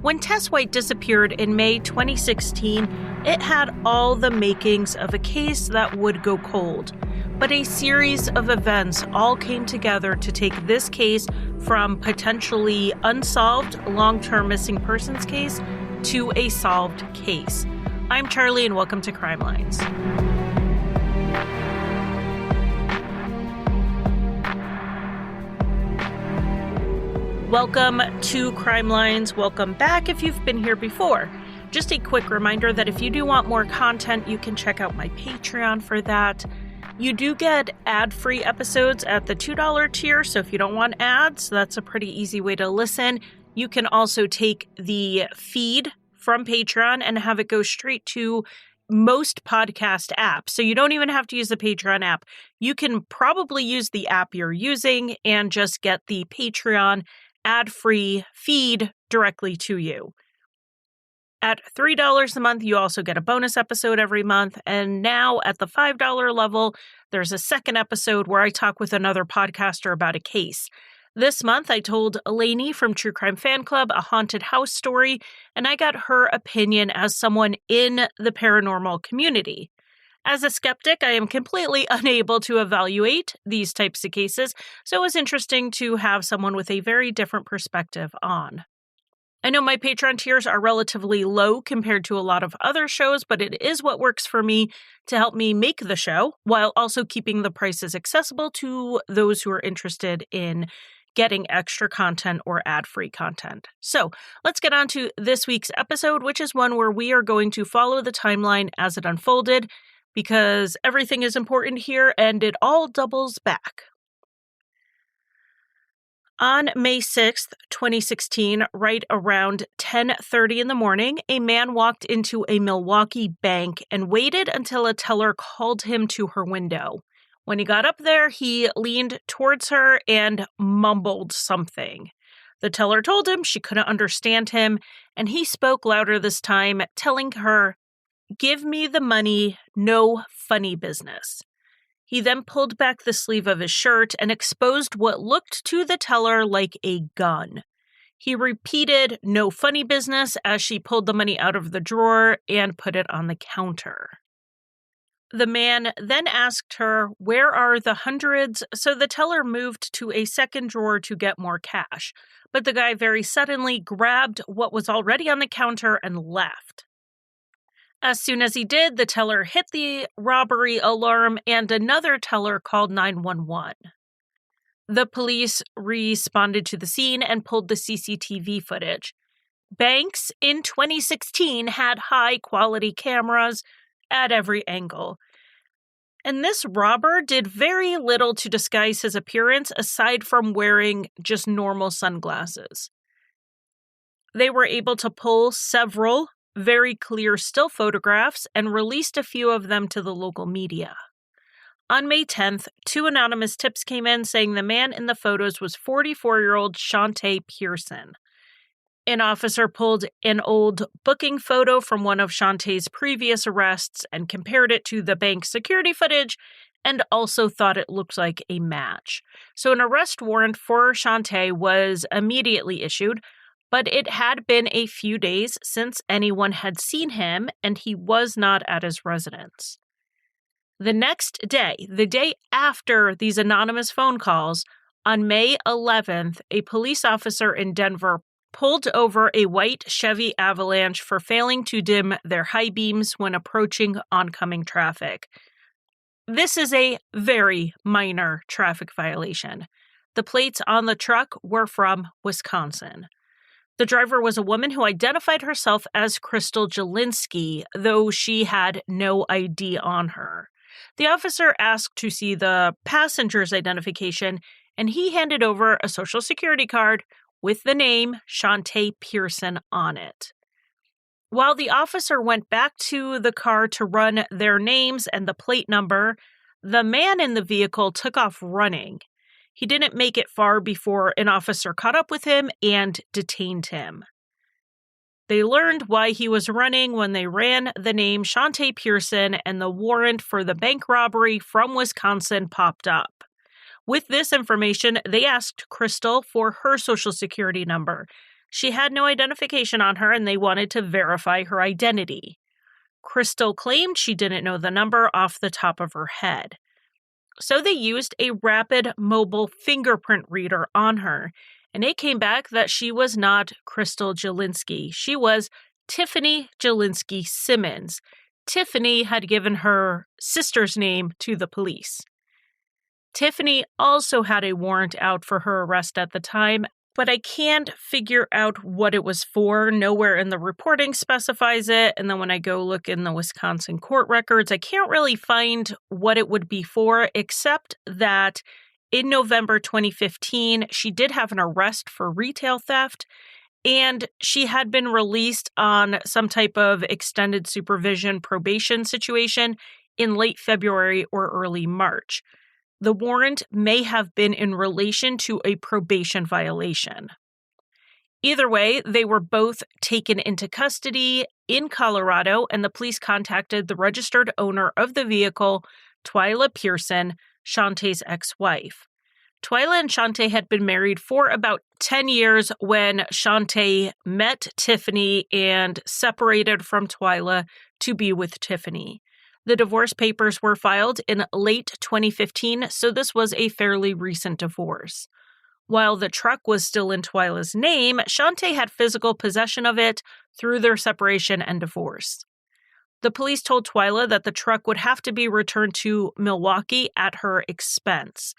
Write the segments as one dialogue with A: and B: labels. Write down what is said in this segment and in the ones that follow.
A: When Tess White disappeared in May 2016, it had all the makings of a case that would go cold. But a series of events all came together to take this case from potentially unsolved long-term missing persons case to a solved case. I'm Charlie, and welcome to Crime Lines. Welcome to Crime Lines. Welcome back if you've been here before. Just a quick reminder that if you do want more content, you can check out my Patreon for that. You do get ad-free episodes at the $2 tier, so if you don't want ads, that's a pretty easy way to listen. You can also take the feed from Patreon and have it go straight to most podcast apps. So you don't even have to use the Patreon app. You can probably use the app you're using and just get the Patreon ad-free feed directly to you. At $3 a month, you also get a bonus episode every month. And now at the $5 level, there's a second episode where I talk with another podcaster about a case. This month, I told Eleni from True Crime Fan Club a haunted house story, and I got her opinion as someone in the paranormal community. As a skeptic, I am completely unable to evaluate these types of cases, so it was interesting to have someone with a very different perspective on. I know my Patreon tiers are relatively low compared to a lot of other shows, but it is what works for me to help me make the show, while also keeping the prices accessible to those who are interested in getting extra content or ad-free content. So let's get on to this week's episode, which is one where we are going to follow the timeline as it unfolded, because everything is important here and it all doubles back. On May 6th, 2016, right around 10:30 in the morning, a man walked into a Milwaukee bank and waited until a teller called him to her window. When he got up there, he leaned towards her and mumbled something. The teller told him she couldn't understand him, and he spoke louder this time, telling her, "Give me the money, no funny business." He then pulled back the sleeve of his shirt and exposed what looked to the teller like a gun. He repeated, "No funny business," as she pulled the money out of the drawer and put it on the counter. The man then asked her, "Where are the hundreds?" So the teller moved to a second drawer to get more cash. But the guy very suddenly grabbed what was already on the counter and left. As soon as he did, the teller hit the robbery alarm and another teller called 911. The police responded to the scene and pulled the CCTV footage. Banks in 2016 had high-quality cameras at every angle. And this robber did very little to disguise his appearance aside from wearing just normal sunglasses. They were able to pull several very clear still photographs and released a few of them to the local media. On May 10th, 2 anonymous tips came in saying the man in the photos was 44-year-old Shante Pearson. An officer pulled an old booking photo from one of Shante's previous arrests and compared it to the bank security footage and also thought it looked like a match. So an arrest warrant for Shante was immediately issued, but it had been a few days since anyone had seen him, and he was not at his residence. The next day, the day after these anonymous phone calls, on May 11th, a police officer in Denver pulled over a white Chevy Avalanche for failing to dim their high beams when approaching oncoming traffic. This is a very minor traffic violation. The plates on the truck were from Wisconsin. The driver was a woman who identified herself as Crystal Jelinski, though she had no ID on her. The officer asked to see the passenger's identification, and he handed over a Social Security card with the name Shante Pearson on it. While the officer went back to the car to run their names and the plate number, the man in the vehicle took off running. He didn't make it far before an officer caught up with him and detained him. They learned why he was running when they ran the name Shante Pearson, and the warrant for the bank robbery from Wisconsin popped up. With this information, they asked Crystal for her Social Security number. She had no identification on her, and they wanted to verify her identity. Crystal claimed she didn't know the number off the top of her head. So they used a rapid mobile fingerprint reader on her, and it came back that she was not Crystal Jelinski. She was Tiffany Jelinski Simmons. Tiffany had given her sister's name to the police. Tiffany also had a warrant out for her arrest at the time, but I can't figure out what it was for. Nowhere in the reporting specifies it. And then when I go look in the Wisconsin court records, I can't really find what it would be for, except that in November 2015, she did have an arrest for retail theft, and she had been released on some type of extended supervision probation situation in late February or early March. The warrant may have been in relation to a probation violation. Either way, they were both taken into custody in Colorado, and the police contacted the registered owner of the vehicle, Twyla Pearson, Shantae's ex-wife. Twyla and Shantae had been married for about 10 years when Shantae met Tiffany and separated from Twyla to be with Tiffany. The divorce papers were filed in late 2015, so this was a fairly recent divorce. While the truck was still in Twyla's name, Shantae had physical possession of it through their separation and divorce. The police told Twyla that the truck would have to be returned to Milwaukee at her expense.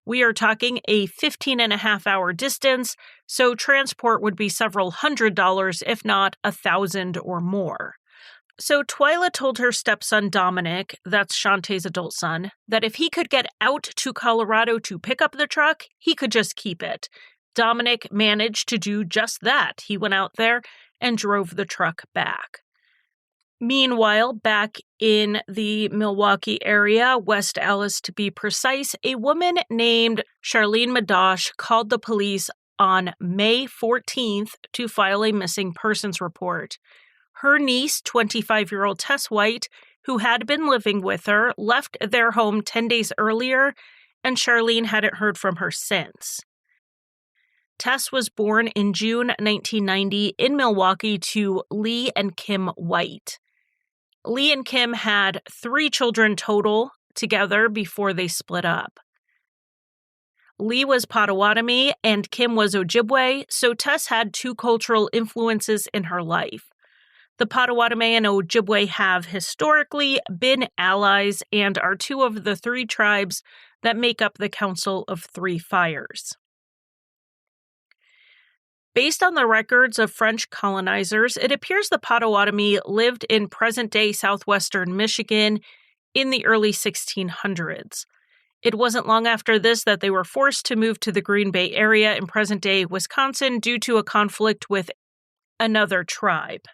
A: We are talking a 15-and-a-half-hour distance, so transport would be several $100s, if not $1,000 or more. So Twyla told her stepson Dominic, that's Shantae's adult son, that if he could get out to Colorado to pick up the truck, he could just keep it. Dominic managed to do just that. He went out there and drove the truck back. Meanwhile, back in the Milwaukee area, West Allis to be precise, a woman named Charlene Madosh called the police on May 14th to file a missing persons report. Her niece, 25-year-old Tess White, who had been living with her, left their home 10 days earlier, and Charlene hadn't heard from her since. Tess was born in June 1990 in Milwaukee to Lee and Kim White. Lee and Kim had 3 children total together before they split up. Lee was Potawatomi and Kim was Ojibwe, so Tess had 2 cultural influences in her life. The Potawatomi and Ojibwe have historically been allies and are 2 of the 3 tribes that make up the Council of 3 Fires. Based on the records of French colonizers, it appears the Potawatomi lived in present-day southwestern Michigan in the early 1600s. It wasn't long after this that they were forced to move to the Green Bay area in present-day Wisconsin due to a conflict with another tribe.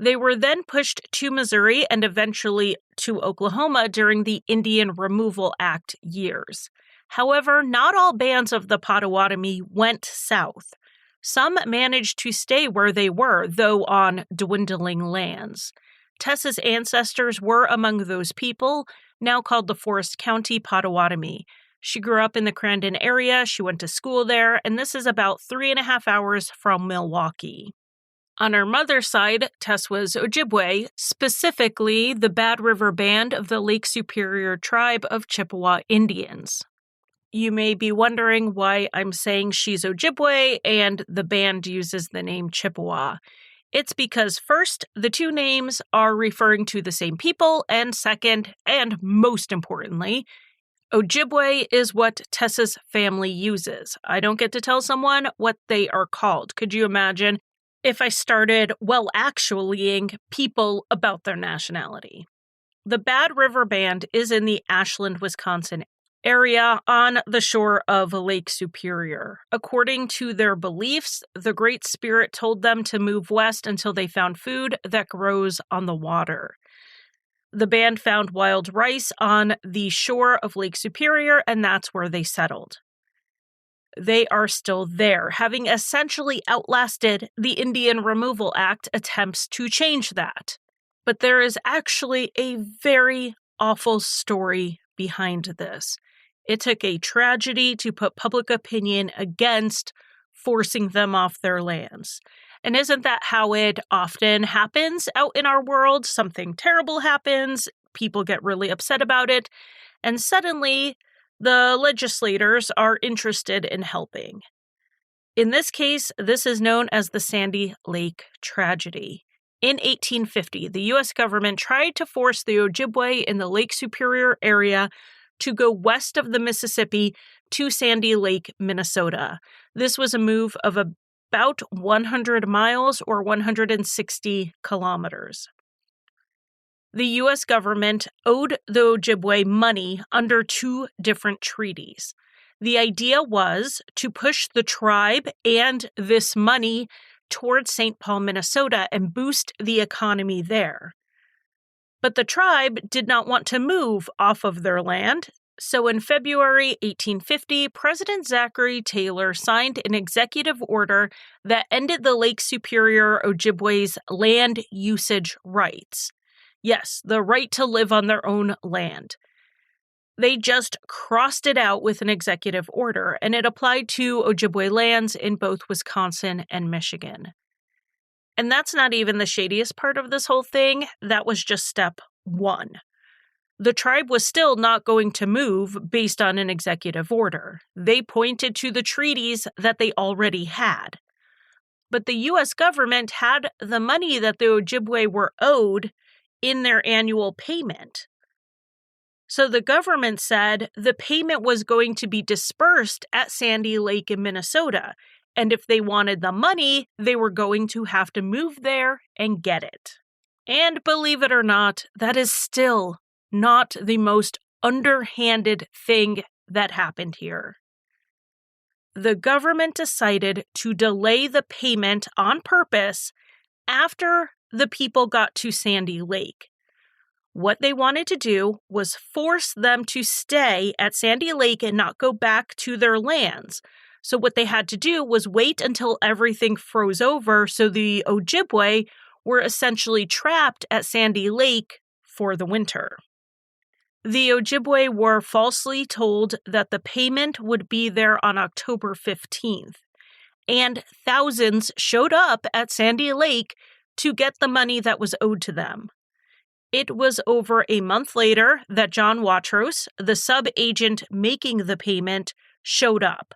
A: They were then pushed to Missouri and eventually to Oklahoma during the Indian Removal Act years. However, not all bands of the Potawatomi went south. Some managed to stay where they were, though on dwindling lands. Tess's ancestors were among those people, now called the Forest County Potawatomi. She grew up in the Crandon area, she went to school there, and this is about 3.5 hours from Milwaukee. On her mother's side, Tess was Ojibwe, specifically the Bad River Band of the Lake Superior tribe of Chippewa Indians. You may be wondering why I'm saying she's Ojibwe and the band uses the name Chippewa. It's because first, the 2 names are referring to the same people, and second, and most importantly, Ojibwe is what Tess's family uses. I don't get to tell someone what they are called. Could you imagine if I started, actuallying people about their nationality? The Bad River Band is in the Ashland, Wisconsin area on the shore of Lake Superior. According to their beliefs, the Great Spirit told them to move west until they found food that grows on the water. The band found wild rice on the shore of Lake Superior, and that's where they settled. They are still there, having essentially outlasted the Indian Removal Act attempts to change that. But there is actually a very awful story behind this. It took a tragedy to put public opinion against forcing them off their lands. And isn't that how it often happens out in our world? Something terrible happens, people get really upset about it, and suddenly the legislators are interested in helping. In this case, this is known as the Sandy Lake tragedy. In 1850, the U.S. government tried to force the Ojibwe in the Lake Superior area to go west of the Mississippi to Sandy Lake, Minnesota. This was a move of about 100 miles or 160 kilometers. The U.S. government owed the Ojibwe money under 2 different treaties. The idea was to push the tribe and this money towards St. Paul, Minnesota, and boost the economy there. But the tribe did not want to move off of their land, so in February 1850, President Zachary Taylor signed an executive order that ended the Lake Superior Ojibwe's land usage rights. Yes, the right to live on their own land. They just crossed it out with an executive order, and it applied to Ojibwe lands in both Wisconsin and Michigan. And that's not even the shadiest part of this whole thing. That was just step 1. The tribe was still not going to move based on an executive order. They pointed to the treaties that they already had. But the U.S. government had the money that the Ojibwe were owed in their annual payment. So the government said the payment was going to be dispersed at Sandy Lake in Minnesota, and if they wanted the money, they were going to have to move there and get it. And believe it or not, that is still not the most underhanded thing that happened here. The government decided to delay the payment on purpose after the people got to Sandy Lake. What they wanted to do was force them to stay at Sandy Lake and not go back to their lands. So what they had to do was wait until everything froze over, so the Ojibwe were essentially trapped at Sandy Lake for the winter. The Ojibwe were falsely told that the payment would be there on October 15th, and thousands showed up at Sandy Lake to get the money that was owed to them. It was over a month later that John Watrous, the sub-agent making the payment, showed up.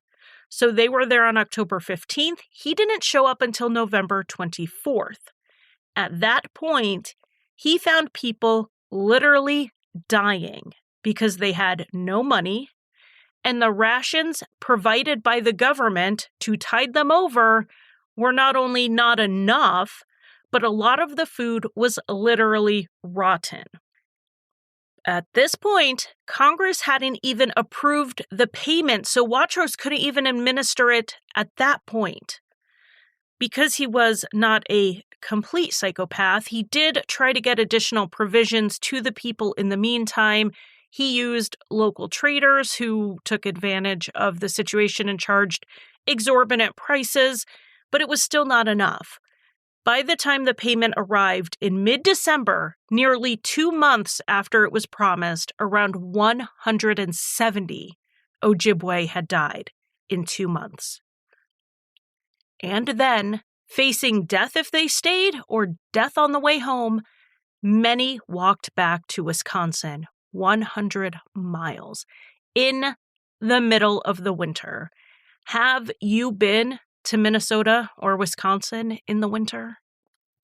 A: So they were there on October 15th. He didn't show up until November 24th. At that point, he found people literally dying because they had no money, and the rations provided by the government to tide them over were not only not enough, but a lot of the food was literally rotten. At this point, Congress hadn't even approved the payment, so Watrous couldn't even administer it at that point. Because he was not a complete psychopath, he did try to get additional provisions to the people in the meantime. He used local traders who took advantage of the situation and charged exorbitant prices, but it was still not enough. By the time the payment arrived in mid-December, nearly 2 months after it was promised, around 170 Ojibwe had died in 2 months. And then, facing death if they stayed or death on the way home, many walked back to Wisconsin, 100 miles, in the middle of the winter. Have you been to Minnesota or Wisconsin in the winter?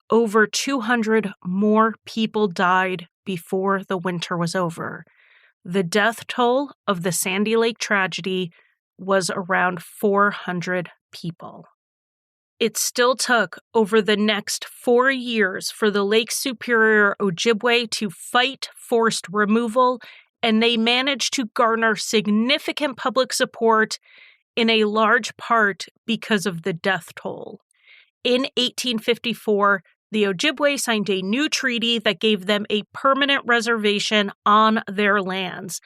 A: Over 200 more people died before the winter was over. The death toll of the Sandy Lake tragedy was around 400 people. It still took over the next 4 years for the Lake Superior Ojibwe to fight forced removal, and they managed to garner significant public support in a large part because of the death toll. In 1854, the Ojibwe signed a new treaty that gave them a permanent reservation on their lands,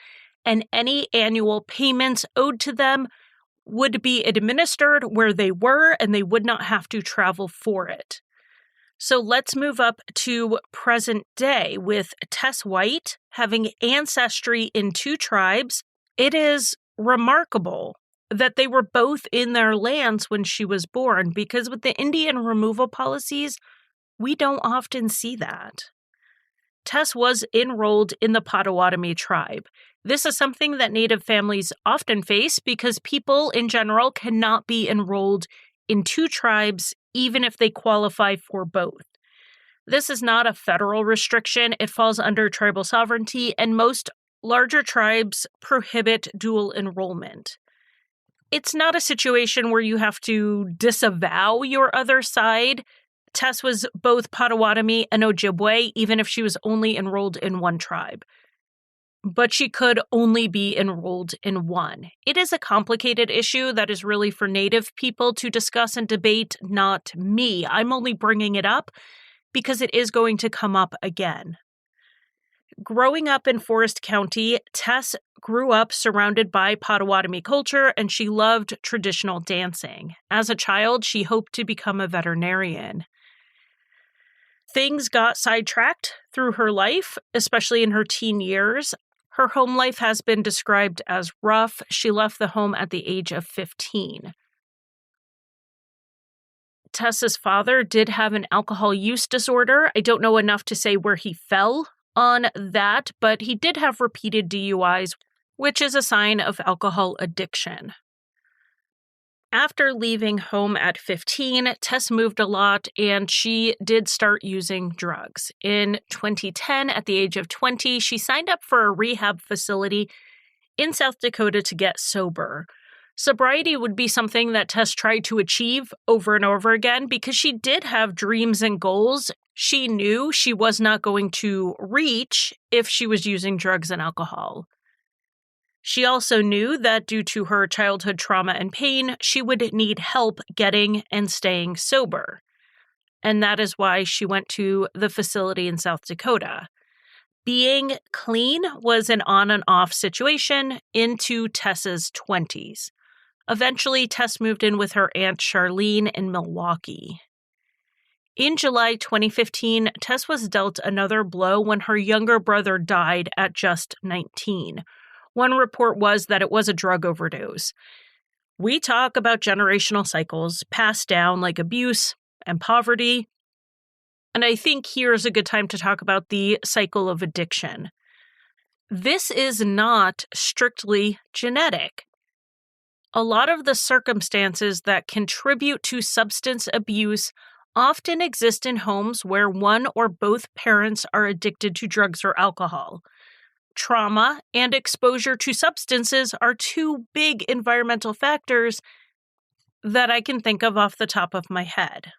A: and any annual payments owed to them would be administered where they were, and they would not have to travel for it. So let's move up to present day with Tess White having ancestry in 2 tribes. It is remarkable that they were both in their lands when she was born, because with the Indian removal policies, we don't often see that. Tess was enrolled in the Potawatomi tribe. This is something that Native families often face because people in general cannot be enrolled in two tribes even if they qualify for both. This is not a federal restriction. It falls under tribal sovereignty, and most larger tribes prohibit dual enrollment. It's not a situation where you have to disavow your other side. Tess was both Potawatomi and Ojibwe, even if she was only enrolled in one tribe. But she could only be enrolled in one. It is a complicated issue that is really for Native people to discuss and debate, not me. I'm only bringing it up because it is going to come up again. Growing up in Forest County, Tess grew up surrounded by Potawatomi culture, and she loved traditional dancing. As a child, she hoped to become a veterinarian. Things got sidetracked through her life, especially in her teen years. Her home life has been described as rough. She left the home at the age of 15. Tess's father did have an alcohol use disorder. I don't know enough to say where he fell on that, but he did have repeated DUIs, which is a sign of alcohol addiction. After leaving home at 15, Tess moved a lot, and she did start using drugs. In 2010, at the age of 20, she signed up for a rehab facility in South Dakota to get sober. Sobriety would be something that Tess tried to achieve over and over again because she did have dreams and goals she knew she was not going to reach if she was using drugs and alcohol. She also knew that due to her childhood trauma and pain, she would need help getting and staying sober. And that is why she went to the facility in South Dakota. Being clean was an on and off situation into Tess's 20s. Eventually, Tess moved in with her Aunt Charlene in Milwaukee. In July 2015, Tess was dealt another blow when her younger brother died at just 19. One report was that it was a drug overdose. We talk about generational cycles passed down like abuse and poverty, and I think here's a good time to talk about the cycle of addiction. This is not strictly genetic. A lot of the circumstances that contribute to substance abuse often exist in homes where one or both parents are addicted to drugs or alcohol. Trauma and exposure to substances are two big environmental factors that I can think of off the top of my head.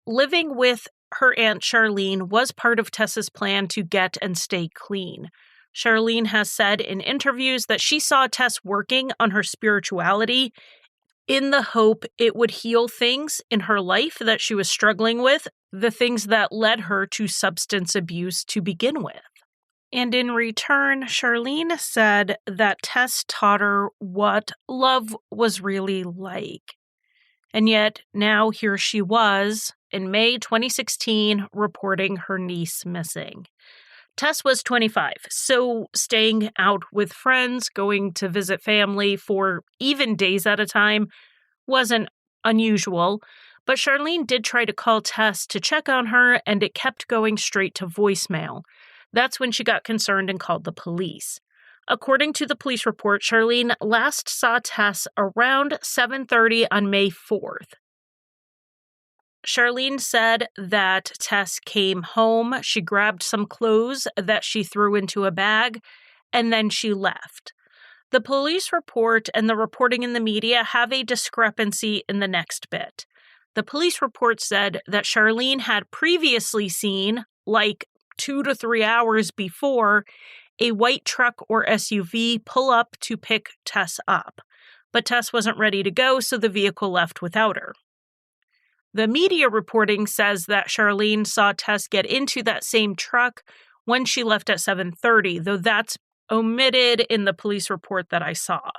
A: Living with her Aunt Charlene was part of Tess's plan to get and stay clean. Charlene has said in interviews that she saw Tess working on her spirituality in the hope it would heal things in her life that she was struggling with, the things that led her to substance abuse to begin with. And in return, Charlene said that Tess taught her what love was really like. And yet, now here she was, in May 2016, reporting her niece missing. Tess was 25, so staying out with friends, going to visit family for even days at a time wasn't unusual, but Charlene did try to call Tess to check on her, and it kept going straight to voicemail. That's when she got concerned and called the police. According to the police report, Charlene last saw Tess around 7:30 on May 4th. Charlene said that Tess came home, she grabbed some clothes that she threw into a bag, and then she left. The police report and the reporting in the media have a discrepancy in the next bit. The police report said that Charlene had previously seen, like 2 to 3 hours before, a white truck or SUV pull up to pick Tess up. But Tess wasn't ready to go, so the vehicle left without her. The media reporting says that Charlene saw Tess get into that same truck when she left at 7:30, though that's omitted in the police report that I saw.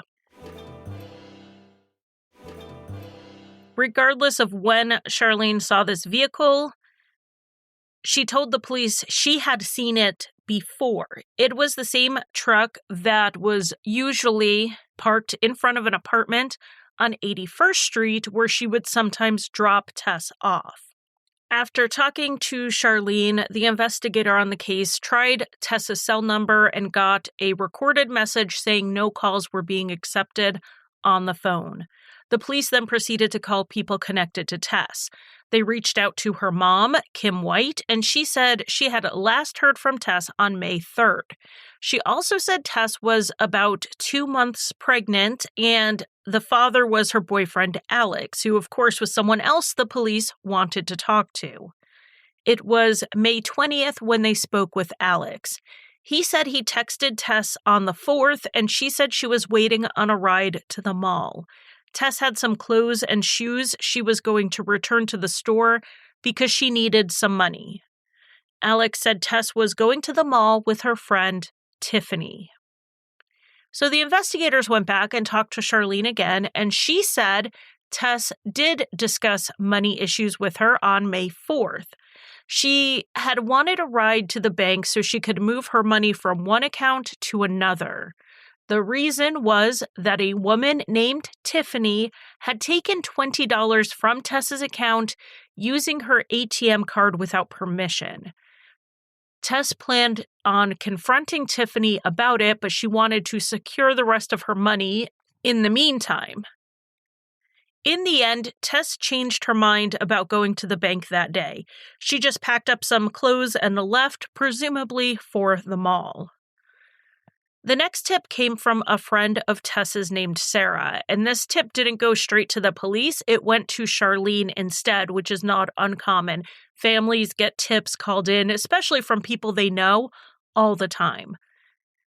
A: Regardless of when Charlene saw this vehicle, she told the police she had seen it before. It was the same truck that was usually parked in front of an apartment on 81st Street where she would sometimes drop Tess off. After talking to Charlene, the investigator on the case tried Tess's cell number and got a recorded message saying no calls were being accepted on the phone. The police then proceeded to call people connected to Tess. They reached out to her mom, Kim White, and she said she had last heard from Tess on May 3rd. She also said Tess was about 2 months pregnant, and the father was her boyfriend, Alex, who, of course, was someone else the police wanted to talk to. It was May 20th when they spoke with Alex. He said he texted Tess on the 4th, and she said she was waiting on a ride to the mall. Tess had some clothes and shoes she was going to return to the store because she needed some money. Alex said Tess was going to the mall with her friend, Tiffany. So the investigators went back and talked to Charlene again, and she said Tess did discuss money issues with her on May 4th. She had wanted a ride to the bank so she could move her money from one account to another. The reason was that a woman named Tiffany had taken $20 from Tess's account using her ATM card without permission. Tess planned on confronting Tiffany about it, but she wanted to secure the rest of her money in the meantime. In the end, Tess changed her mind about going to the bank that day. She just packed up some clothes and left, presumably for the mall. The next tip came from a friend of Tess's named Sarah, and this tip didn't go straight to the police. It went to Charlene instead, which is not uncommon. Families get tips called in, especially from people they know, all the time.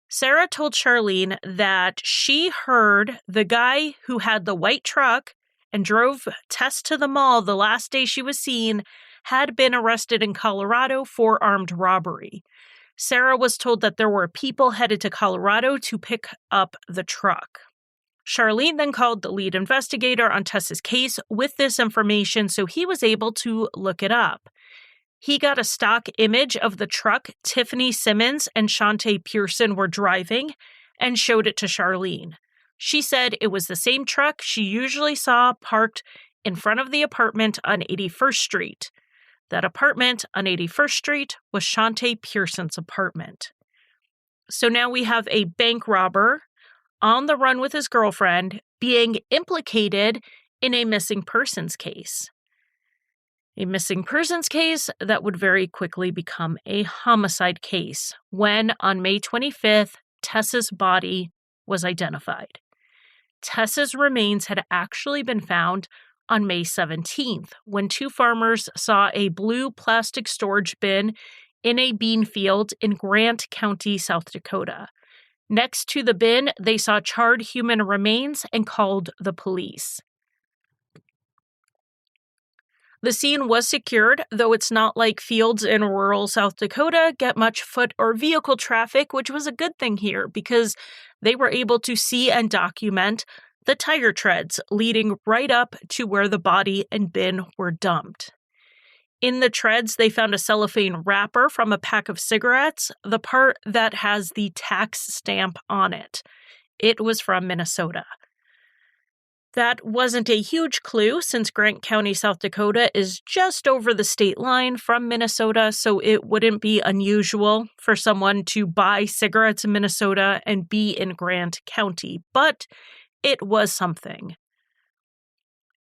A: Sarah told Charlene that she heard the guy who had the white truck and drove Tess to the mall the last day she was seen had been arrested in Colorado for armed robbery. Sarah was told that there were people headed to Colorado to pick up the truck. Charlene then called the lead investigator on Tess's case with this information, so he was able to look it up. He got a stock image of the truck Tiffany Simmons and Shantae Pearson were driving and showed it to Charlene. She said it was the same truck she usually saw parked in front of the apartment on 81st Street. That apartment on 81st Street was Shantae Pearson's apartment. So now we have a bank robber on the run with his girlfriend being implicated in a missing persons case. A missing persons case that would very quickly become a homicide case when, on May 25th, Tess's body was identified. Tess's remains had actually been found on May 17th, when two farmers saw a blue plastic storage bin in a bean field in Grant County, South Dakota. Next to the bin, they saw charred human remains and called the police. The scene was secured, though it's not like fields in rural South Dakota get much foot or vehicle traffic, which was a good thing here because they were able to see and document the tire treads leading right up to where the body and bin were dumped. In the treads, they found a cellophane wrapper from a pack of cigarettes, the part that has the tax stamp on it. It was from Minnesota. That wasn't a huge clue since Grant County, South Dakota is just over the state line from Minnesota, so it wouldn't be unusual for someone to buy cigarettes in Minnesota and be in Grant County, but it was something.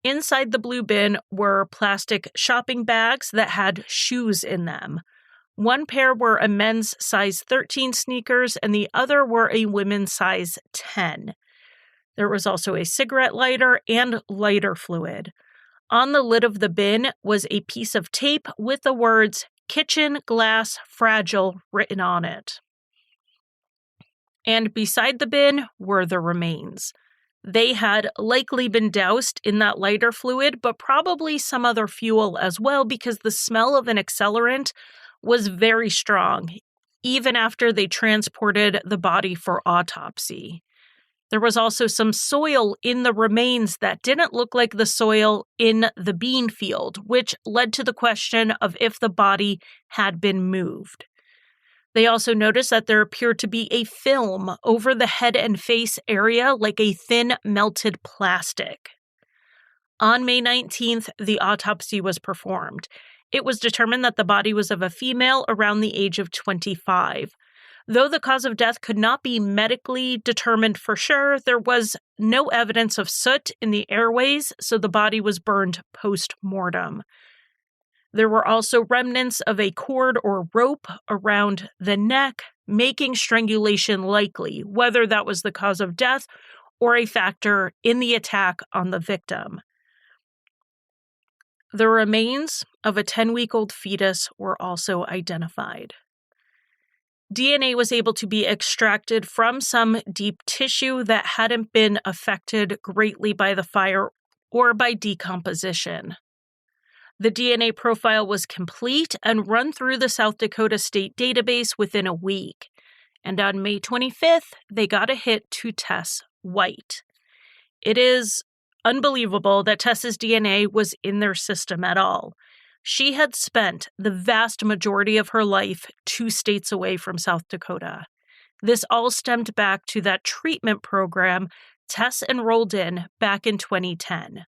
A: Inside the blue bin were plastic shopping bags that had shoes in them. One pair were a men's size 13 sneakers and the other were a women's size 10. There was also a cigarette lighter and lighter fluid. On the lid of the bin was a piece of tape with the words "Kitchen Glass Fragile" written on it. And beside the bin were the remains. They had likely been doused in that lighter fluid, but probably some other fuel as well because the smell of an accelerant was very strong, even after they transported the body for autopsy. There was also some soil in the remains that didn't look like the soil in the bean field, which led to the question of if the body had been moved. They also noticed that there appeared to be a film over the head and face area, like a thin melted plastic. On May 19th, the autopsy was performed. It was determined that the body was of a female around the age of 25. Though the cause of death could not be medically determined for sure, there was no evidence of soot in the airways, so the body was burned post-mortem. There were also remnants of a cord or rope around the neck, making strangulation likely, whether that was the cause of death or a factor in the attack on the victim. The remains of a 10-week-old fetus were also identified. DNA was able to be extracted from some deep tissue that hadn't been affected greatly by the fire or by decomposition. The DNA profile was complete and run through the South Dakota State database within a week. And on May 25th, they got a hit to Tess White. It is unbelievable that Tess's DNA was in their system at all. She had spent the vast majority of her life 2 states away from South Dakota. This all stemmed back to that treatment program Tess enrolled in back in 2010.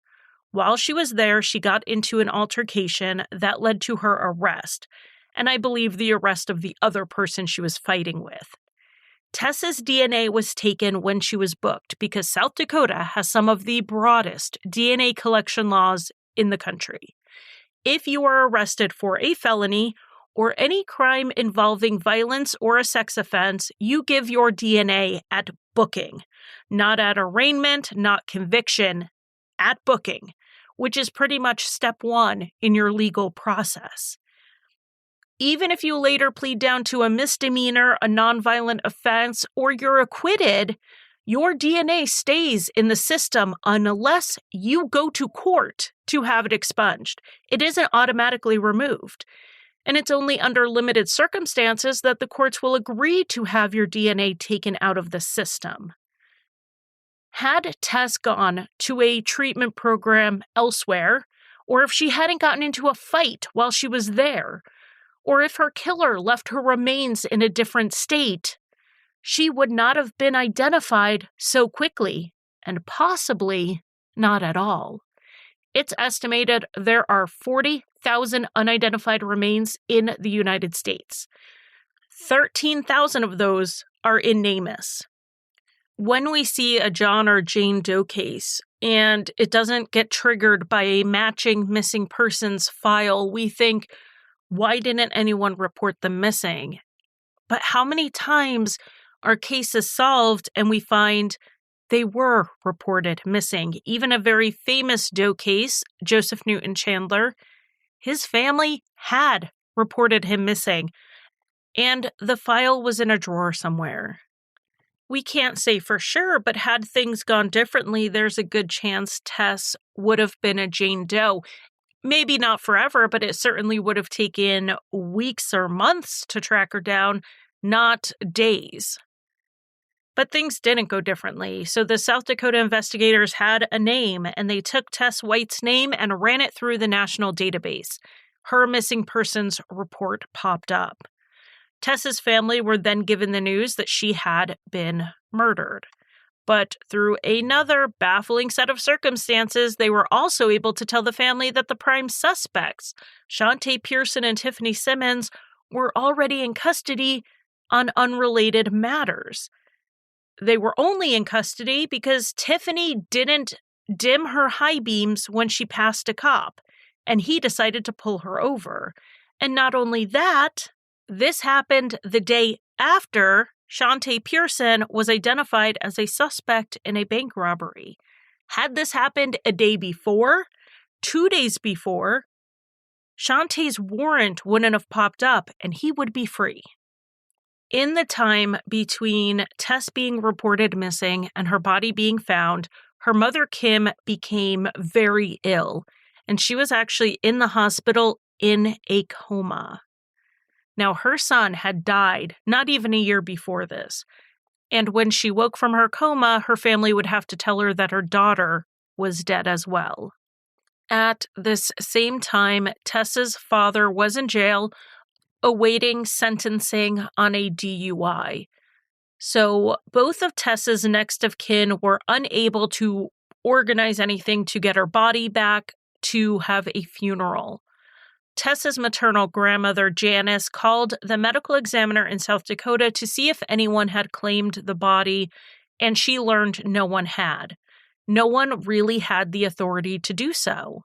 A: While she was there, she got into an altercation that led to her arrest, and I believe the arrest of the other person she was fighting with. Tess's DNA was taken when she was booked because South Dakota has some of the broadest DNA collection laws in the country. If you are arrested for a felony or any crime involving violence or a sex offense, you give your DNA at booking, not at arraignment, not conviction, at booking, which is pretty much step 1 in your legal process. Even if you later plead down to a misdemeanor, a nonviolent offense, or you're acquitted, your DNA stays in the system unless you go to court to have it expunged. It isn't automatically removed. And it's only under limited circumstances that the courts will agree to have your DNA taken out of the system. Had Tess gone to a treatment program elsewhere, or if she hadn't gotten into a fight while she was there, or if her killer left her remains in a different state, she would not have been identified so quickly, and possibly not at all. It's estimated there are 40,000 unidentified remains in the United States. 13,000 of those are in NamUs. When we see a John or Jane Doe case and it doesn't get triggered by a matching missing persons file, we think, why didn't anyone report them missing? But how many times are cases solved and we find they were reported missing? Even a very famous Doe case, Joseph Newton Chandler, his family had reported him missing, and the file was in a drawer somewhere. We can't say for sure, but had things gone differently, there's a good chance Tess would have been a Jane Doe. Maybe not forever, but it certainly would have taken weeks or months to track her down, not days. But things didn't go differently, so the South Dakota investigators had a name, and they took Tess White's name and ran it through the national database. Her missing persons report popped up. Tess's family were then given the news that she had been murdered. But through another baffling set of circumstances, they were also able to tell the family that the prime suspects, Shante Pearson and Tiffany Simmons, were already in custody on unrelated matters. They were only in custody because Tiffany didn't dim her high beams when she passed a cop, and he decided to pull her over. And not only that, this happened the day after Shante Pearson was identified as a suspect in a bank robbery. Had this happened a day before, 2 days before, Shantae's warrant wouldn't have popped up and he would be free. In the time between Tess being reported missing and her body being found, her mother Kim became very ill, and she was actually in the hospital in a coma. Now, her son had died not even a year before this, and when she woke from her coma, her family would have to tell her that her daughter was dead as well. At this same time, Tess's father was in jail awaiting sentencing on a DUI. So both of Tess's next of kin were unable to organize anything to get her body back to have a funeral. Tess's maternal grandmother, Janice, called the medical examiner in South Dakota to see if anyone had claimed the body, and she learned no one had. No one really had the authority to do so.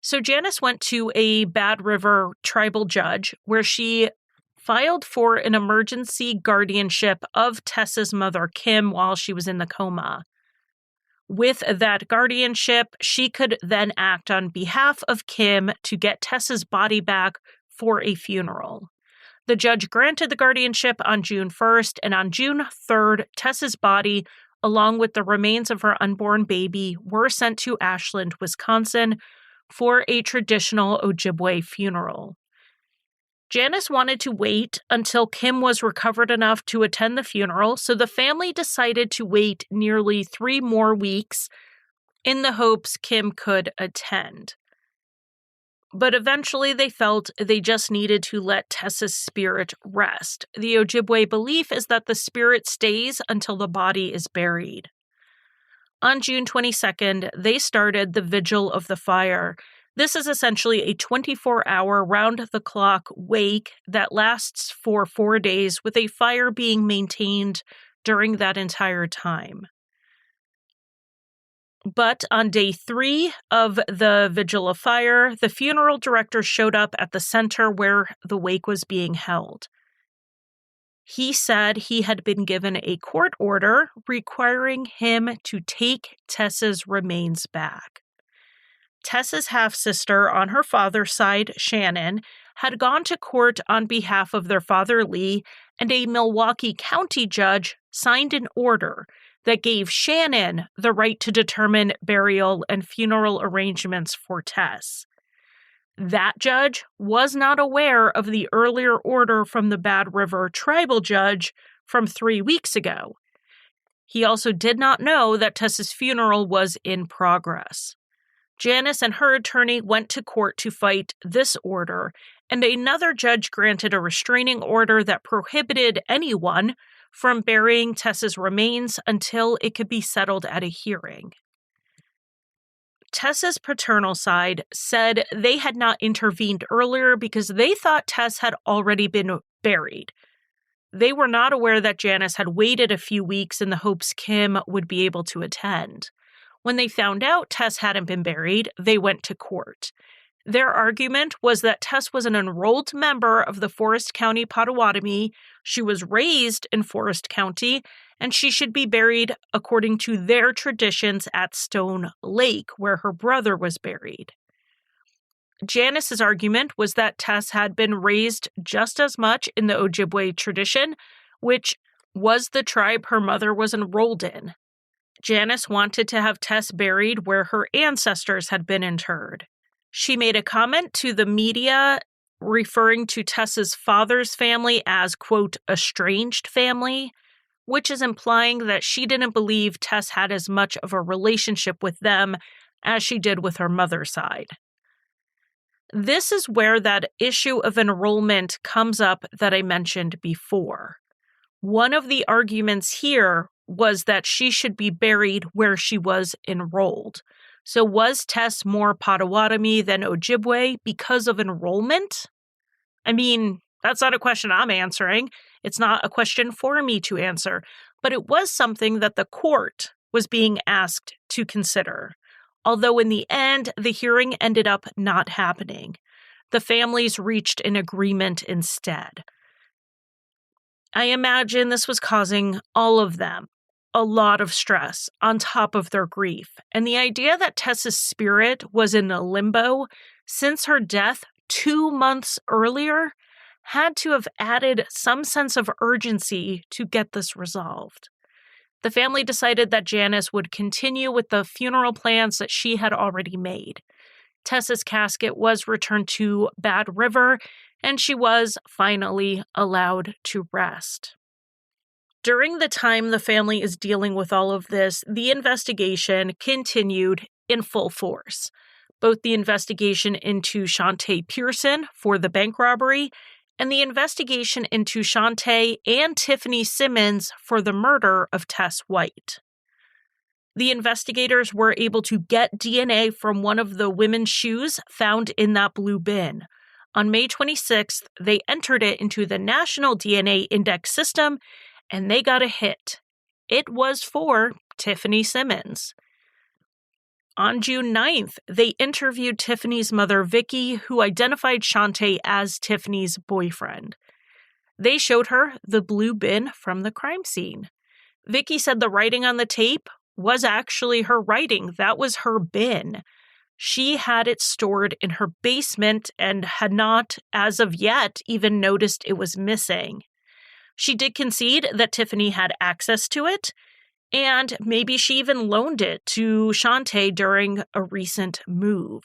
A: So Janice went to a Bad River tribal judge where she filed for an emergency guardianship of Tess's mother, Kim, while she was in the coma. With that guardianship, she could then act on behalf of Kim to get Tess's body back for a funeral. The judge granted the guardianship on June 1st, and on June 3rd, Tess's body, along with the remains of her unborn baby, were sent to Ashland, Wisconsin, for a traditional Ojibwe funeral. Janice wanted to wait until Kim was recovered enough to attend the funeral, so the family decided to wait nearly 3 more weeks in the hopes Kim could attend. But eventually they felt they just needed to let Tess's spirit rest. The Ojibwe belief is that the spirit stays until the body is buried. On June 22nd, they started the Vigil of the Fire. This is essentially a 24-hour round-the-clock wake that lasts for 4 days, with a fire being maintained during that entire time. But on day 3 of the Vigil of Fire, the funeral director showed up at the center where the wake was being held. He said he had been given a court order requiring him to take Tess's remains back. Tess's half-sister on her father's side, Shannon, had gone to court on behalf of their father, Lee, and a Milwaukee County judge signed an order that gave Shannon the right to determine burial and funeral arrangements for Tess. That judge was not aware of the earlier order from the Bad River tribal judge from 3 weeks ago. He also did not know that Tess's funeral was in progress. Janice and her attorney went to court to fight this order, and another judge granted a restraining order that prohibited anyone from burying Tess's remains until it could be settled at a hearing. Tess's paternal side said they had not intervened earlier because they thought Tess had already been buried. They were not aware that Janice had waited a few weeks in the hopes Kim would be able to attend. When they found out Tess hadn't been buried, they went to court. Their argument was that Tess was an enrolled member of the Forest County Potawatomi, she was raised in Forest County, and she should be buried according to their traditions at Stone Lake, where her brother was buried. Janice's argument was that Tess had been raised just as much in the Ojibwe tradition, which was the tribe her mother was enrolled in. Janice wanted to have Tess buried where her ancestors had been interred. She made a comment to the media referring to Tess's father's family as, quote, estranged family, which is implying that she didn't believe Tess had as much of a relationship with them as she did with her mother's side. This is where that issue of enrollment comes up that I mentioned before. One of the arguments here was that she should be buried where she was enrolled. So was Tess more Potawatomi than Ojibwe because of enrollment? I mean, that's not a question I'm answering. It's not a question for me to answer. But it was something that the court was being asked to consider. Although in the end, the hearing ended up not happening. The families reached an agreement instead. I imagine this was causing all of them a lot of stress on top of their grief. And the idea that Tess's spirit was in a limbo since her death 2 months earlier had to have added some sense of urgency to get this resolved. The family decided that Janice would continue with the funeral plans that she had already made. Tess's casket was returned to Bad River, and she was finally allowed to rest. During the time the family is dealing with all of this, the investigation continued in full force. Both the investigation into Shantae Pearson for the bank robbery and the investigation into Shantae and Tiffany Simmons for the murder of Tess White. The investigators were able to get DNA from one of the women's shoes found in that blue bin. On May 26th, they entered it into the National DNA Index system, and they got a hit. It was for Tiffany Simmons. On June 9th, they interviewed Tiffany's mother, Vicky, who identified Shantae as Tiffany's boyfriend. They showed her the blue bin from the crime scene. Vicky said the writing on the tape was actually her writing. That was her bin. She had it stored in her basement and had not, as of yet, even noticed it was missing. She did concede that Tiffany had access to it, and maybe she even loaned it to Shantae during a recent move.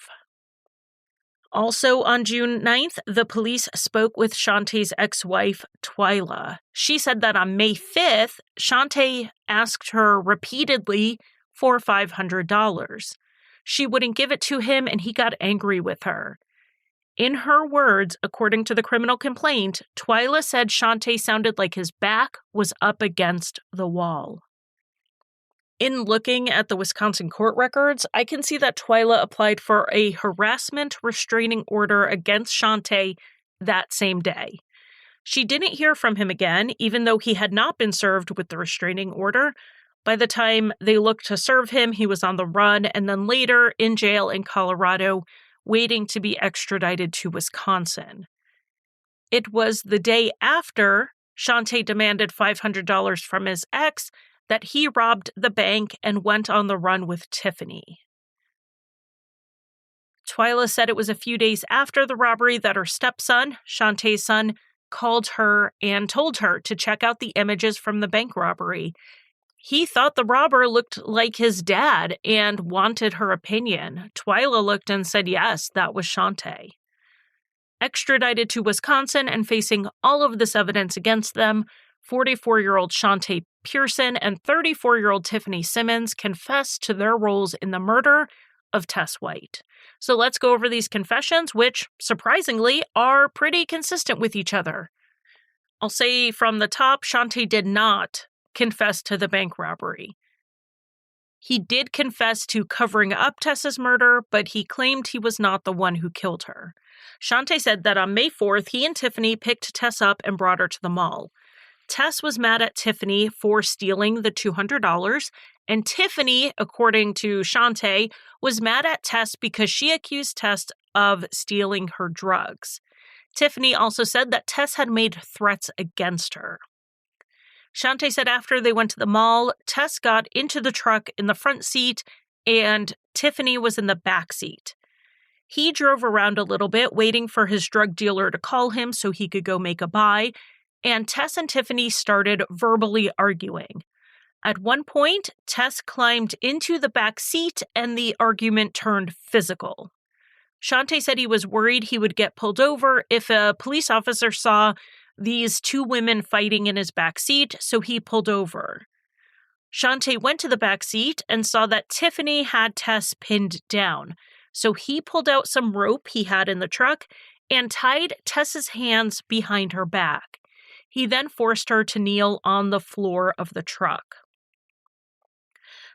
A: Also on June 9th, the police spoke with Shantae's ex-wife, Twyla. She said that on May 5th, Shantae asked her repeatedly for $500. She wouldn't give it to him, and he got angry with her. In her words, according to the criminal complaint, Twyla said Shantae sounded like his back was up against the wall. In looking at the Wisconsin court records, I can see that Twyla applied for a harassment restraining order against Shantae that same day. She didn't hear from him again, even though he had not been served with the restraining order. By the time they looked to serve him, he was on the run, and then later in jail in Colorado, waiting to be extradited to Wisconsin. It was the day after Shantae demanded $500 from his ex that he robbed the bank and went on the run with Tiffany. Twyla said it was a few days after the robbery that her stepson, Shantae's son, called her and told her to check out the images from the bank robbery. He thought the robber looked like his dad and wanted her opinion. Twyla looked and said yes, that was Shantae. Extradited to Wisconsin and facing all of this evidence against them, 44-year-old Shantae Pearson and 34-year-old Tiffany Simmons confessed to their roles in the murder of Tess White. So let's go over these confessions, which, surprisingly, are pretty consistent with each other. I'll say from the top, Shantae did not confess to the bank robbery. He did confess to covering up Tess's murder, but he claimed he was not the one who killed her. Shantae said that on May 4th, he and Tiffany picked Tess up and brought her to the mall. Tess was mad at Tiffany for stealing the $200, and Tiffany, according to Shantae, was mad at Tess because she accused Tess of stealing her drugs. Tiffany also said that Tess had made threats against her. Shantae said after they went to the mall, Tess got into the truck in the front seat and Tiffany was in the back seat. He drove around a little bit, waiting for his drug dealer to call him so he could go make a buy, and Tess and Tiffany started verbally arguing. At one point, Tess climbed into the back seat and the argument turned physical. Shantae said he was worried he would get pulled over if a police officer saw these two women fighting in his back seat, so he pulled over. Shantae went to the back seat and saw that Tiffany had Tess pinned down, so he pulled out some rope he had in the truck and tied Tess's hands behind her back. He then forced her to kneel on the floor of the truck.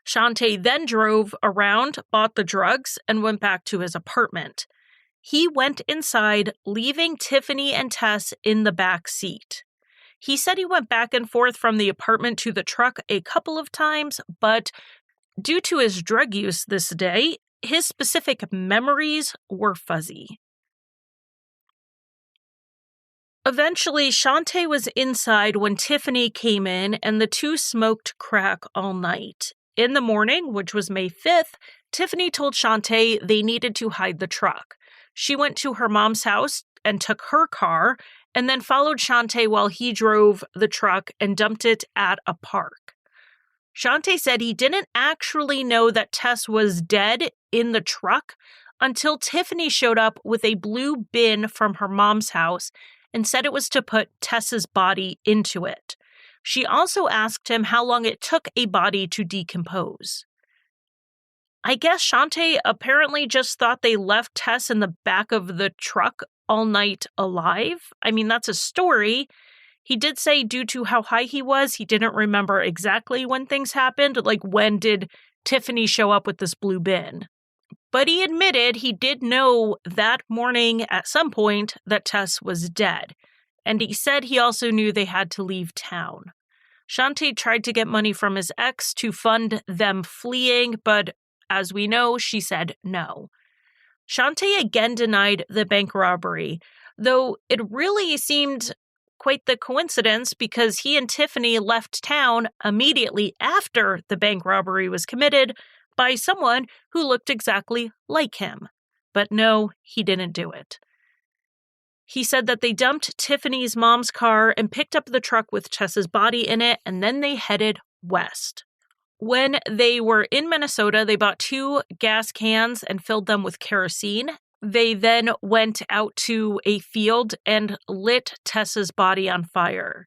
A: Shantae then drove around, bought the drugs, and went back to his apartment. He went inside, leaving Tiffany and Tess in the back seat. He said he went back and forth from the apartment to the truck a couple of times, but due to his drug use this day, his specific memories were fuzzy. Eventually, Shantae was inside when Tiffany came in, and the two smoked crack all night. In the morning, which was May 5th, Tiffany told Shantae they needed to hide the truck. She went to her mom's house and took her car, and then followed Shantae while he drove the truck and dumped it at a park. Shantae said he didn't actually know that Tess was dead in the truck until Tiffany showed up with a blue bin from her mom's house and said it was to put Tess's body into it. She also asked him how long it took a body to decompose. I guess Shantae apparently just thought they left Tess in the back of the truck all night alive. I mean, that's a story. He did say due to how high he was, he didn't remember exactly when things happened, like when did Tiffany show up with this blue bin. But he admitted he did know that morning at some point that Tess was dead. And he said he also knew they had to leave town. Shante tried to get money from his ex to fund them fleeing, but as we know, she said no. Shante again denied the bank robbery, though it really seemed quite the coincidence because he and Tiffany left town immediately after the bank robbery was committed by someone who looked exactly like him. But no, he didn't do it. He said that they dumped Tiffany's mom's car and picked up the truck with Tess's body in it, and then they headed west. When they were in Minnesota, they bought 2 gas cans and filled them with kerosene. They then went out to a field and lit Tess's body on fire.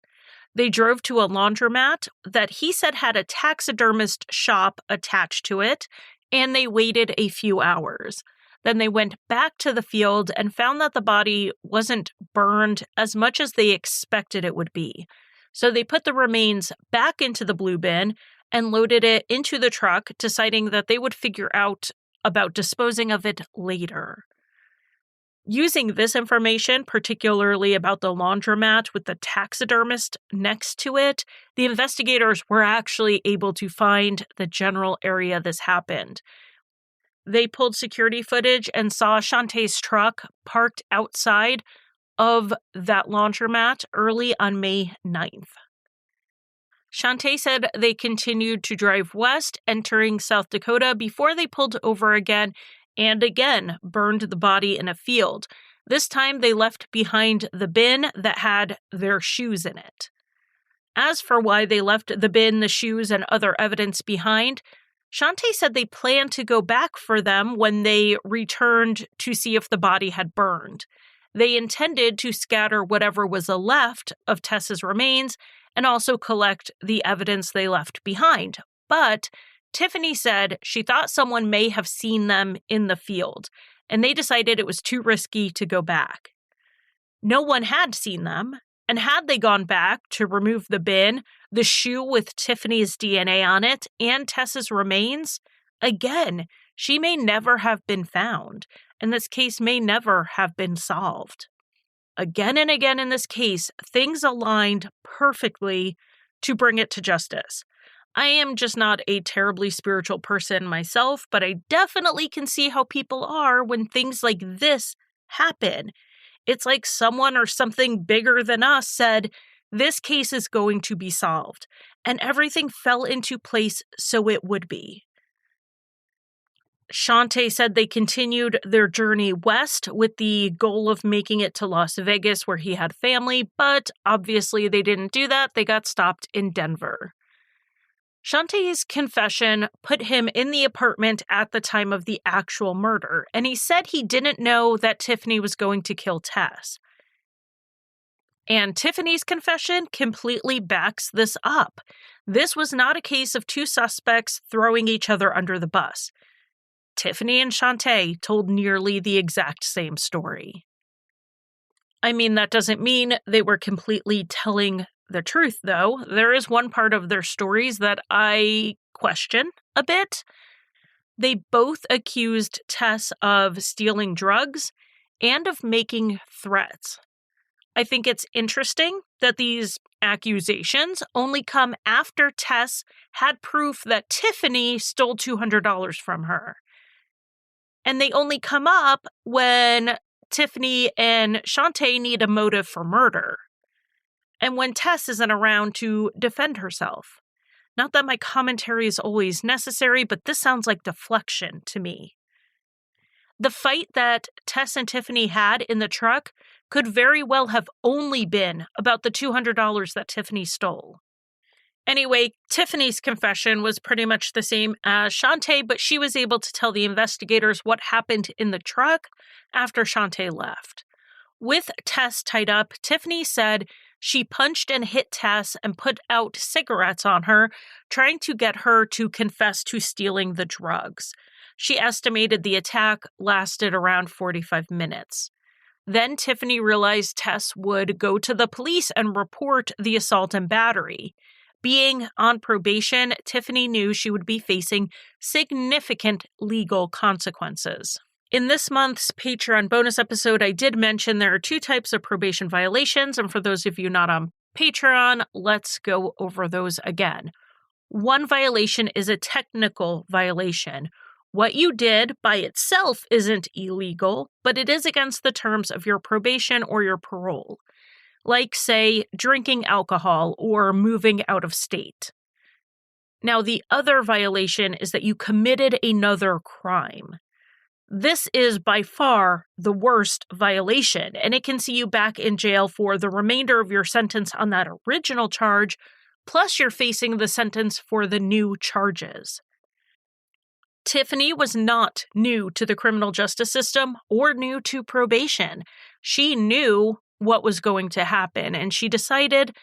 A: They drove to a laundromat that he said had a taxidermist shop attached to it, and they waited a few hours. Then they went back to the field and found that the body wasn't burned as much as they expected it would be. So they put the remains back into the blue bin and loaded it into the truck, deciding that they would figure out about disposing of it later. Using this information, particularly about the laundromat with the taxidermist next to it, the investigators were actually able to find the general area this happened. They pulled security footage and saw Shantae's truck parked outside of that laundromat early on May 9th. Shante said they continued to drive west, entering South Dakota, before they pulled over again and again burned the body in a field. This time they left behind the bin that had their shoes in it. As for why they left the bin, the shoes, and other evidence behind, Shante said they planned to go back for them when they returned to see if the body had burned. They intended to scatter whatever was left of Tess's remains and also collect the evidence they left behind. But Tiffany said she thought someone may have seen them in the field, and they decided it was too risky to go back. No one had seen them, and had they gone back to remove the bin, the shoe with Tiffany's DNA on it, and Tess's remains, again, she may never have been found, and this case may never have been solved. Again and again in this case, things aligned perfectly to bring it to justice. I am just not a terribly spiritual person myself, but I definitely can see how people are when things like this happen. It's like someone or something bigger than us said, this case is going to be solved, and everything fell into place so it would be. Shante said they continued their journey west with the goal of making it to Las Vegas where he had family, but obviously they didn't do that. They got stopped in Denver. Shante's confession put him in the apartment at the time of the actual murder, and he said he didn't know that Tiffany was going to kill Tess. And Tiffany's confession completely backs this up. This was not a case of 2 suspects throwing each other under the bus. Tiffany and Shante told nearly the exact same story. I mean, that doesn't mean they were completely telling the truth, though. There is one part of their stories that I question a bit. They both accused Tess of stealing drugs and of making threats. I think it's interesting that these accusations only come after Tess had proof that Tiffany stole $200 from her. And they only come up when Tiffany and Shante need a motive for murder. And when Tess isn't around to defend herself. Not that my commentary is always necessary, but this sounds like deflection to me. The fight that Tess and Tiffany had in the truck could very well have only been about the $200 that Tiffany stole. Anyway, Tiffany's confession was pretty much the same as Shante, but she was able to tell the investigators what happened in the truck after Shante left. With Tess tied up, Tiffany said she punched and hit Tess and put out cigarettes on her, trying to get her to confess to stealing the drugs. She estimated the attack lasted around 45 minutes. Then Tiffany realized Tess would go to the police and report the assault and battery. Being on probation, Tiffany knew she would be facing significant legal consequences. In this month's Patreon bonus episode, I did mention there are 2 types of probation violations, and for those of you not on Patreon, let's go over those again. One violation is a technical violation. What you did by itself isn't illegal, but it is against the terms of your probation or your parole. Like, say, drinking alcohol or moving out of state. Now, the other violation is that you committed another crime. This is by far the worst violation, and it can see you back in jail for the remainder of your sentence on that original charge, plus you're facing the sentence for the new charges. Tiffany was not new to the criminal justice system or new to probation. She knew what was going to happen, and she decided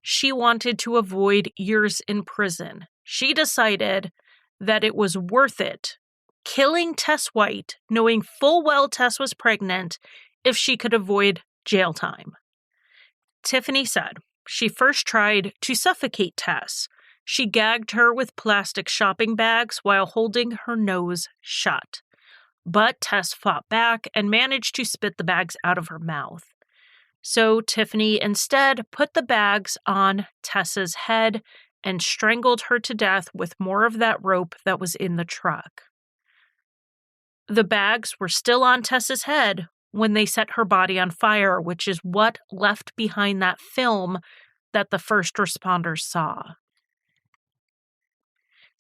A: she wanted to avoid years in prison. She decided that it was worth it, killing Tess White, knowing full well Tess was pregnant, if she could avoid jail time. Tiffany said she first tried to suffocate Tess. She gagged her with plastic shopping bags while holding her nose shut. But Tess fought back and managed to spit the bags out of her mouth. So Tiffany instead put the bags on Tess's head and strangled her to death with more of that rope that was in the truck. The bags were still on Tess's head when they set her body on fire, which is what left behind that film that the first responders saw.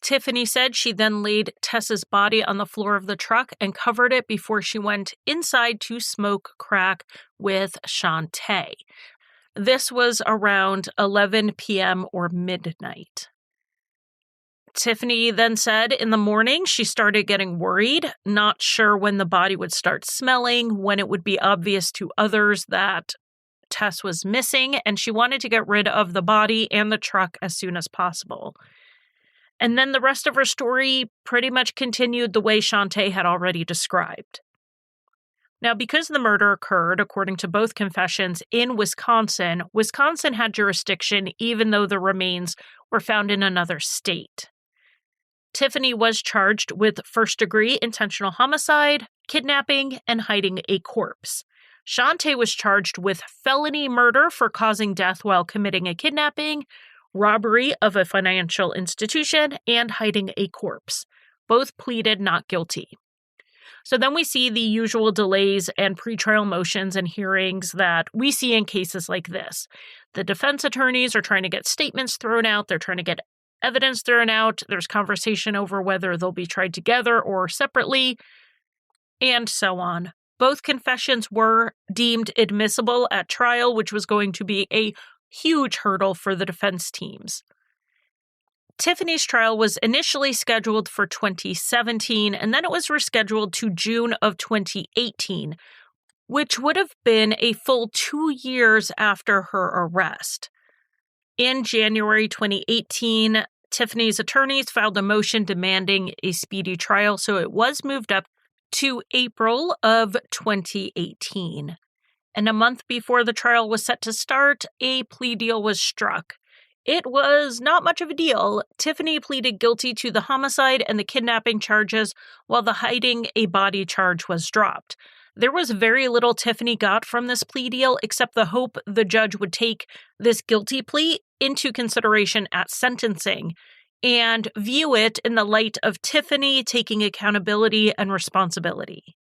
A: Tiffany said she then laid Tess's body on the floor of the truck and covered it before she went inside to smoke crack with Shantae. This was around 11 p.m. or midnight. Tiffany then said in the morning she started getting worried, not sure when the body would start smelling, when it would be obvious to others that Tess was missing, and she wanted to get rid of the body and the truck as soon as possible. And then the rest of her story pretty much continued the way Shantae had already described. Now, because the murder occurred, according to both confessions, in Wisconsin, Wisconsin had jurisdiction even though the remains were found in another state. Tiffany was charged with first-degree intentional homicide, kidnapping, and hiding a corpse. Shantae was charged with felony murder for causing death while committing a kidnapping, robbery of a financial institution, and hiding a corpse. Both pleaded not guilty. So then we see the usual delays and pretrial motions and hearings that we see in cases like this. The defense attorneys are trying to get statements thrown out. They're trying to get evidence thrown out. There's conversation over whether they'll be tried together or separately, and so on. Both confessions were deemed admissible at trial, which was going to be a huge hurdle for the defense teams. Tiffany's trial was initially scheduled for 2017, and then it was rescheduled to June of 2018, which would have been a full 2 years after her arrest. In January 2018, Tiffany's attorneys filed a motion demanding a speedy trial, so it was moved up to April of 2018. And a month before the trial was set to start, a plea deal was struck. It was not much of a deal. Tiffany pleaded guilty to the homicide and the kidnapping charges, while the hiding a body charge was dropped. There was very little Tiffany got from this plea deal, except the hope the judge would take this guilty plea into consideration at sentencing and view it in the light of Tiffany taking accountability and responsibility.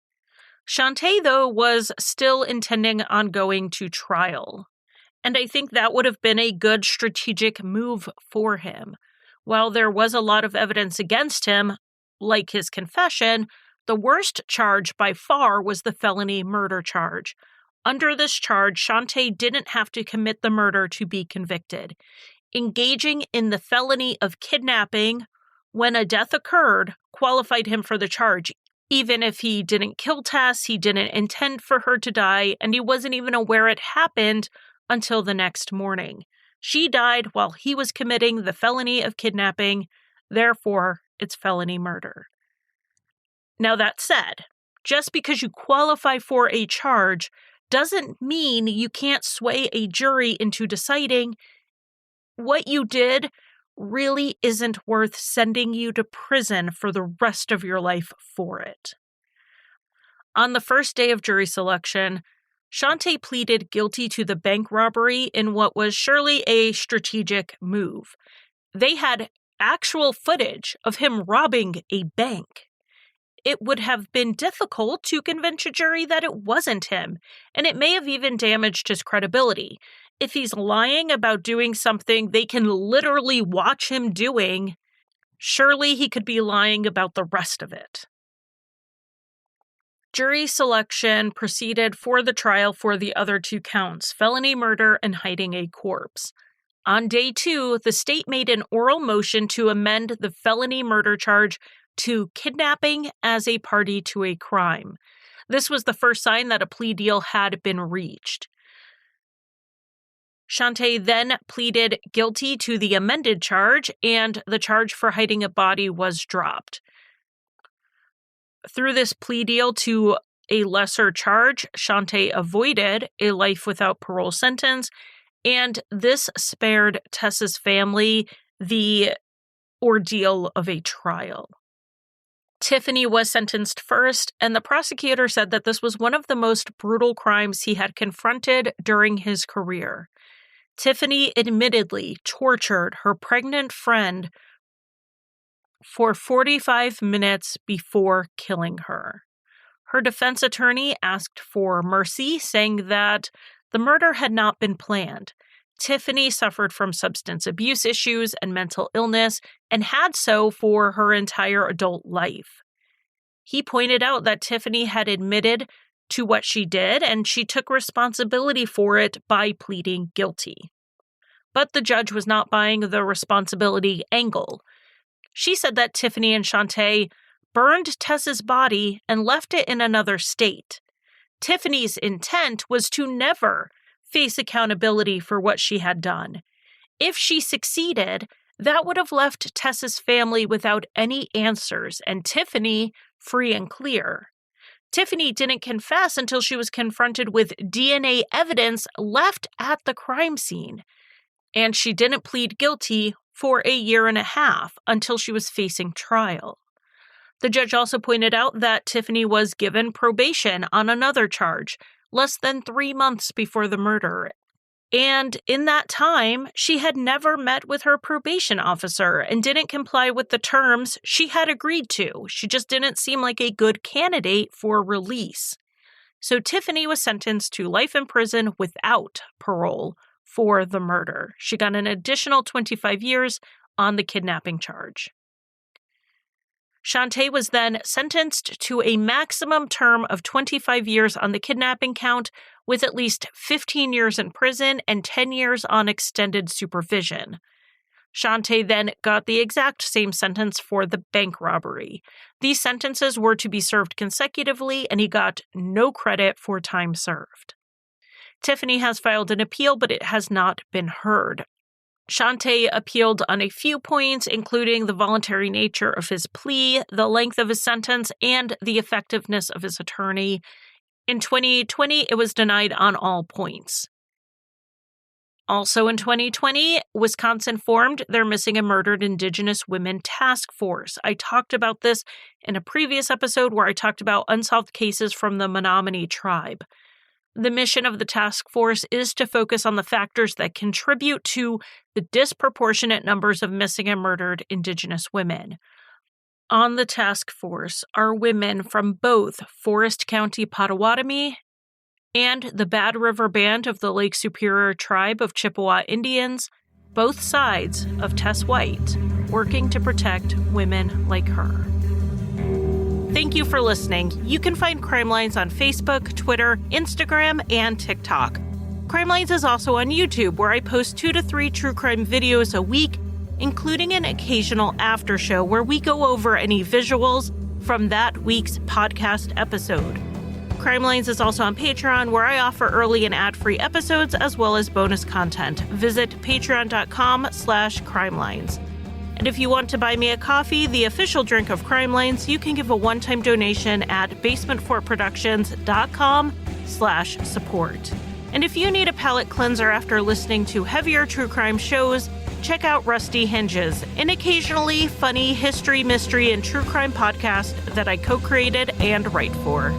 A: Shantae, though, was still intending on going to trial, and I think that would have been a good strategic move for him. While there was a lot of evidence against him, like his confession, the worst charge by far was the felony murder charge. Under this charge, Shantae didn't have to commit the murder to be convicted. Engaging in the felony of kidnapping when a death occurred qualified him for the charge. Even if he didn't kill Tess, he didn't intend for her to die, and he wasn't even aware it happened until the next morning. She died while he was committing the felony of kidnapping, therefore it's felony murder. Now that said, Just because you qualify for a charge doesn't mean you can't sway a jury into deciding what you did really isn't worth sending you to prison for the rest of your life for it. On the first day of jury selection, Shante pleaded guilty to the bank robbery in what was surely a strategic move. They had actual footage of him robbing a bank. It would have been difficult to convince a jury that it wasn't him, and it may have even damaged his credibility. If he's lying about doing something they can literally watch him doing, surely he could be lying about the rest of it. Jury selection proceeded for the trial for the other 2 counts, felony murder and hiding a corpse. On day 2, the state made an oral motion to amend the felony murder charge to kidnapping as a party to a crime. This was the first sign that a plea deal had been reached. Shante then pleaded guilty to the amended charge, and the charge for hiding a body was dropped. Through this plea deal to a lesser charge, Shante avoided a life without parole sentence, and this spared Tess's family the ordeal of a trial. Tiffany was sentenced first, and the prosecutor said that this was one of the most brutal crimes he had confronted during his career. Tiffany admittedly tortured her pregnant friend for 45 minutes before killing her. Her defense attorney asked for mercy, saying that the murder had not been planned. Tiffany suffered from substance abuse issues and mental illness and had so for her entire adult life. He pointed out that Tiffany had admitted to what she did and she took responsibility for it by pleading guilty. But the judge was not buying the responsibility angle. She said that Tiffany and Shante burned Tess's body and left it in another state. Tiffany's intent was to never face accountability for what she had done. If she succeeded, that would have left Tess's family without any answers and Tiffany free and clear. Tiffany didn't confess until she was confronted with DNA evidence left at the crime scene. And she didn't plead guilty for a year and a half until she was facing trial. The judge also pointed out that Tiffany was given probation on another charge, less than 3 months before the murder. And in that time, she had never met with her probation officer and didn't comply with the terms she had agreed to. She just didn't seem like a good candidate for release. So Tiffany was sentenced to life in prison without parole for the murder. She got an additional 25 years on the kidnapping charge. Shante was then sentenced to a maximum term of 25 years on the kidnapping count, with at least 15 years in prison and 10 years on extended supervision. Shante then got the exact same sentence for the bank robbery. These sentences were to be served consecutively, and he got no credit for time served. Tiffany has filed an appeal, but it has not been heard. Shante appealed on a few points, including the voluntary nature of his plea, the length of his sentence, and the effectiveness of his attorney. In 2020, it was denied on all points. Also in 2020, Wisconsin formed their Missing and Murdered Indigenous Women Task Force. I talked about this in a previous episode where I talked about unsolved cases from the Menominee tribe. The mission of the task force is to focus on the factors that contribute to the disproportionate numbers of missing and murdered Indigenous women. On the task force are women from both Forest County Potawatomi and the Bad River Band of the Lake Superior tribe of Chippewa Indians, both sides of Tess White, working to protect women like her. Thank you for listening. You can find Crime Lines on Facebook, Twitter, Instagram, and TikTok. Crime Lines is also on YouTube, where I post 2 to 3 true crime videos a week, including an occasional after show where we go over any visuals from that week's podcast episode. Crime Lines is also on Patreon, where I offer early and ad-free episodes as well as bonus content. Visit patreon.com/crimelines. And if you want to buy me a coffee, the official drink of Crime Lines, you can give a one-time donation at basementfortproductions.com/support. And if you need a palate cleanser after listening to heavier true crime shows, check out Rusty Hinges, an occasionally funny history, mystery, and true crime podcast that I co-created and write for.